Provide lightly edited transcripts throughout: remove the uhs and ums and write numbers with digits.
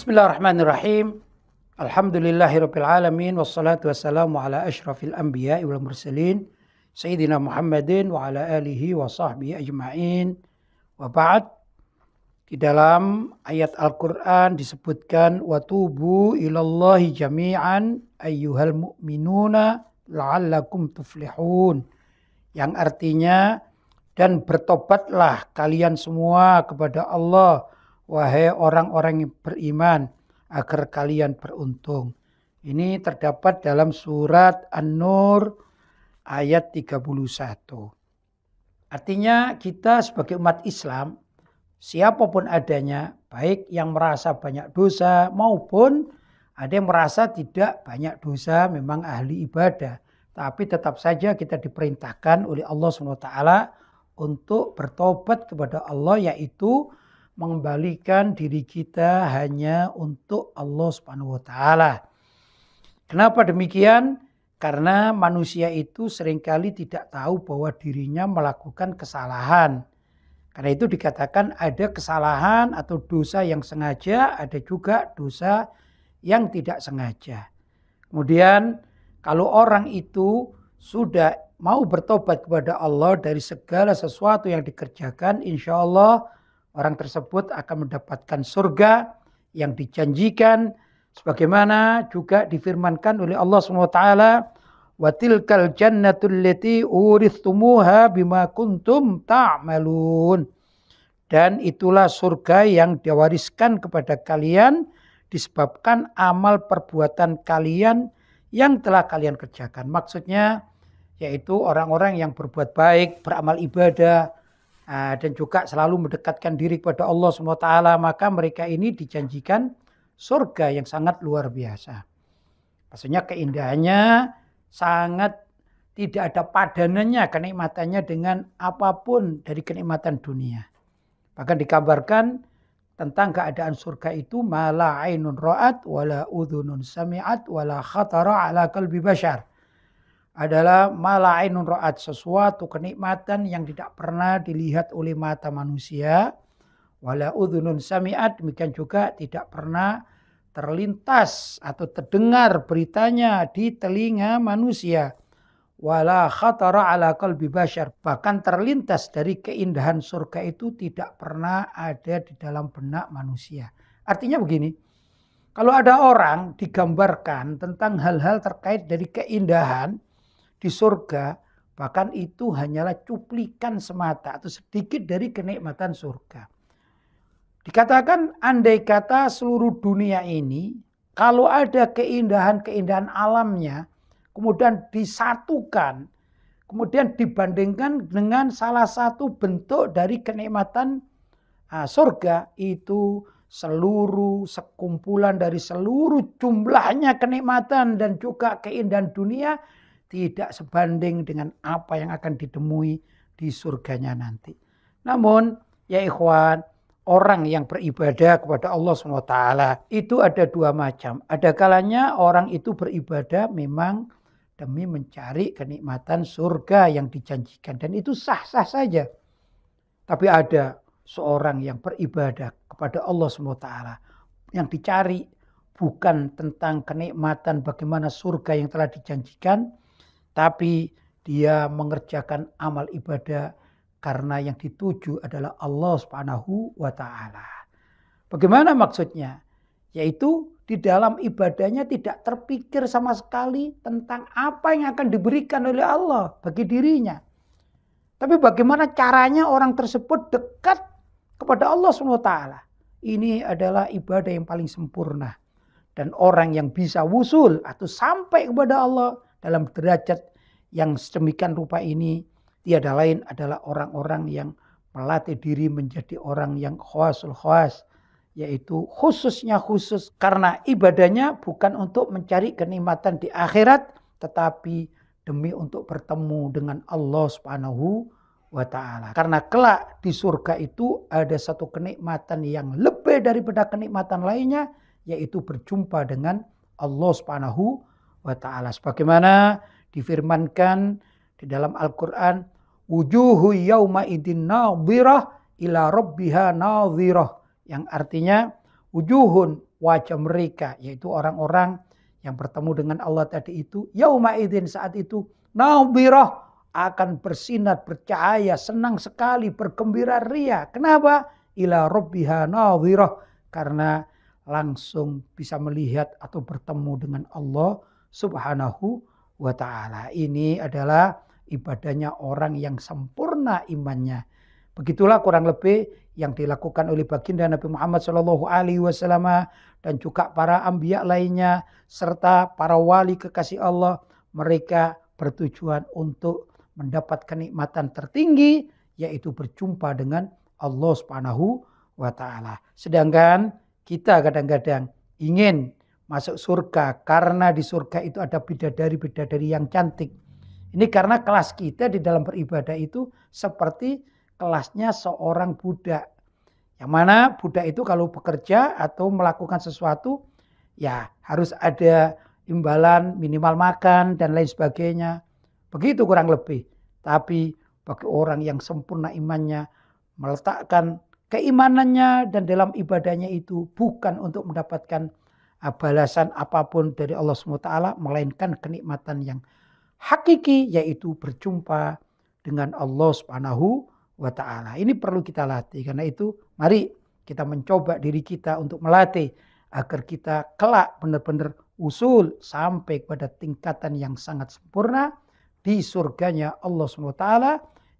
Bismillahirrahmanirrahim. Alhamdulillahirabbil alamin wassalatu wassalamu ala asyrafil anbiya'i wal mursalin sayyidina Muhammadin wa ala alihi wa sahbihi ajma'in. Wa ba'd. Di dalam ayat Al-Qur'an disebutkan wa tubu ilallahi jami'an ayyuhal mu'minuna la'allakum tuflihun. Yang artinya, dan bertobatlah kalian semua kepada Allah, wahai orang-orang yang beriman, agar kalian beruntung. Ini terdapat dalam surat An-Nur ayat 31. Artinya kita sebagai umat Islam, siapapun adanya, baik yang merasa banyak dosa maupun ada yang merasa tidak banyak dosa, memang ahli ibadah. Tapi tetap saja kita diperintahkan oleh Allah SWT untuk bertobat kepada Allah, yaitu mengembalikan diri kita hanya untuk Allah Subhanahu wa taala. Kenapa demikian? Karena manusia itu seringkali tidak tahu bahwa dirinya melakukan kesalahan. Karena itu dikatakan ada kesalahan atau dosa yang sengaja, ada juga dosa yang tidak sengaja. Kemudian kalau orang itu sudah mau bertobat kepada Allah dari segala sesuatu yang dikerjakan, insya Allah orang tersebut akan mendapatkan surga yang dijanjikan, sebagaimana juga difirmankan oleh Allah SWT, wa tilkal jannatul lati urithumuha bima kuntum ta'malun. Dan itulah surga yang diwariskan kepada kalian disebabkan amal perbuatan kalian yang telah kalian kerjakan. Maksudnya yaitu orang-orang yang berbuat baik, beramal ibadah, dan juga selalu mendekatkan diri kepada Allah SWT, maka mereka ini dijanjikan surga yang sangat luar biasa. Maksudnya keindahannya sangat tidak ada padanannya, kenikmatannya dengan apapun dari kenikmatan dunia. Bahkan digambarkan tentang keadaan surga itu, ma la ainun ra'at wala udhunun sami'at wala khatara ala qalbi bashar. Adalah mala ainun ra'at, sesuatu kenikmatan yang tidak pernah dilihat oleh mata manusia, wala udhunun sami'at, demikian juga tidak pernah terlintas atau terdengar beritanya di telinga manusia, wala khatara ala qalbi bashar, bahkan terlintas dari keindahan surga itu tidak pernah ada di dalam benak manusia. Artinya begini, kalau ada orang digambarkan tentang hal-hal terkait dari keindahan di surga, bahkan itu hanyalah cuplikan semata atau sedikit dari kenikmatan surga. Dikatakan andai kata seluruh dunia ini, kalau ada keindahan-keindahan alamnya, kemudian disatukan, kemudian dibandingkan dengan salah satu bentuk dari kenikmatan surga, itu seluruh sekumpulan dari seluruh jumlahnya kenikmatan dan juga keindahan dunia tidak sebanding dengan apa yang akan ditemui di surganya nanti. Namun ya ikhwan, orang yang beribadah kepada Allah SWT itu ada dua macam. Ada kalanya orang itu beribadah memang demi mencari kenikmatan surga yang dijanjikan, dan itu sah-sah saja. Tapi ada seorang yang beribadah kepada Allah SWT yang dicari bukan tentang kenikmatan bagaimana surga yang telah dijanjikan, tapi dia mengerjakan amal ibadah karena yang dituju adalah Allah Subhanahu wa taala. Bagaimana maksudnya? Yaitu di dalam ibadahnya tidak terpikir sama sekali tentang apa yang akan diberikan oleh Allah bagi dirinya. Tapi bagaimana caranya orang tersebut dekat kepada Allah Subhanahu wa taala. Ini adalah ibadah yang paling sempurna. Dan orang yang bisa wusul atau sampai kepada Allah dalam derajat yang sedemikian rupa ini, tiada lain adalah orang-orang yang melatih diri menjadi orang yang khawasul khawas, yaitu khususnya khusus karena ibadahnya bukan untuk mencari kenikmatan di akhirat, tetapi demi untuk bertemu dengan Allah Subhanahu wa taala. Karena kelak di surga itu ada satu kenikmatan yang lebih daripada kenikmatan lainnya, yaitu berjumpa dengan Allah Subhanahu wa taala. Sebagaimana difirmankan di dalam Al-Quran, wujuhu yawma idin nadhirah ila rabbiha nadhirah, yang artinya wujuhun, wajah mereka, yaitu orang-orang yang bertemu dengan Allah tadi itu, yauma idzin, saat itu nadhirah, akan bersinar, bercahaya, senang sekali, bergembira ria. Kenapa? Ila rabbiha nadhirah, karena langsung bisa melihat atau bertemu dengan Allah Subhanahu wa ta'ala. Ini adalah ibadahnya orang yang sempurna imannya. Begitulah kurang lebih yang dilakukan oleh baginda Nabi Muhammad SAW dan juga para anbiya lainnya serta para wali kekasih Allah. Mereka bertujuan untuk mendapat kenikmatan tertinggi, yaitu berjumpa dengan Allah Subhanahu wa ta'ala. Sedangkan kita kadang-kadang ingin masuk surga karena di surga itu ada bidadari-bidadari yang cantik. Ini karena kelas kita di dalam beribadah itu seperti kelasnya seorang budak. Yang mana budak itu kalau bekerja atau melakukan sesuatu ya harus ada imbalan, minimal makan dan lain sebagainya. Begitu kurang lebih. Tapi bagi orang yang sempurna imannya, meletakkan keimanannya dan dalam ibadahnya itu bukan untuk mendapatkan balasan apapun dari Allah SWT, melainkan kenikmatan yang hakiki, yaitu berjumpa dengan Allah Subhanahu wa ta'ala. Ini perlu kita latih. Karena itu mari kita mencoba diri kita untuk melatih agar kita kelak benar-benar usul sampai pada tingkatan yang sangat sempurna di surganya Allah SWT,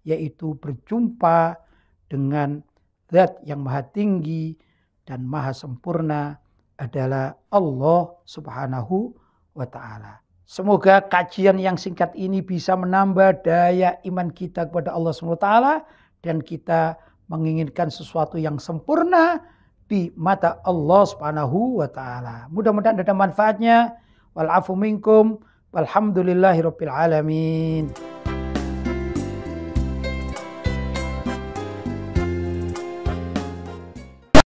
yaitu berjumpa dengan Zat yang maha tinggi dan maha sempurna adalah Allah Subhanahu wa ta'ala. Semoga kajian yang singkat ini bisa menambah daya iman kita kepada Allah SWT dan kita menginginkan sesuatu yang sempurna di mata Allah Subhanahu wa ta'ala. Mudah-mudahan ada manfaatnya. Wal afu minkum walhamdulillahirabbil alamin.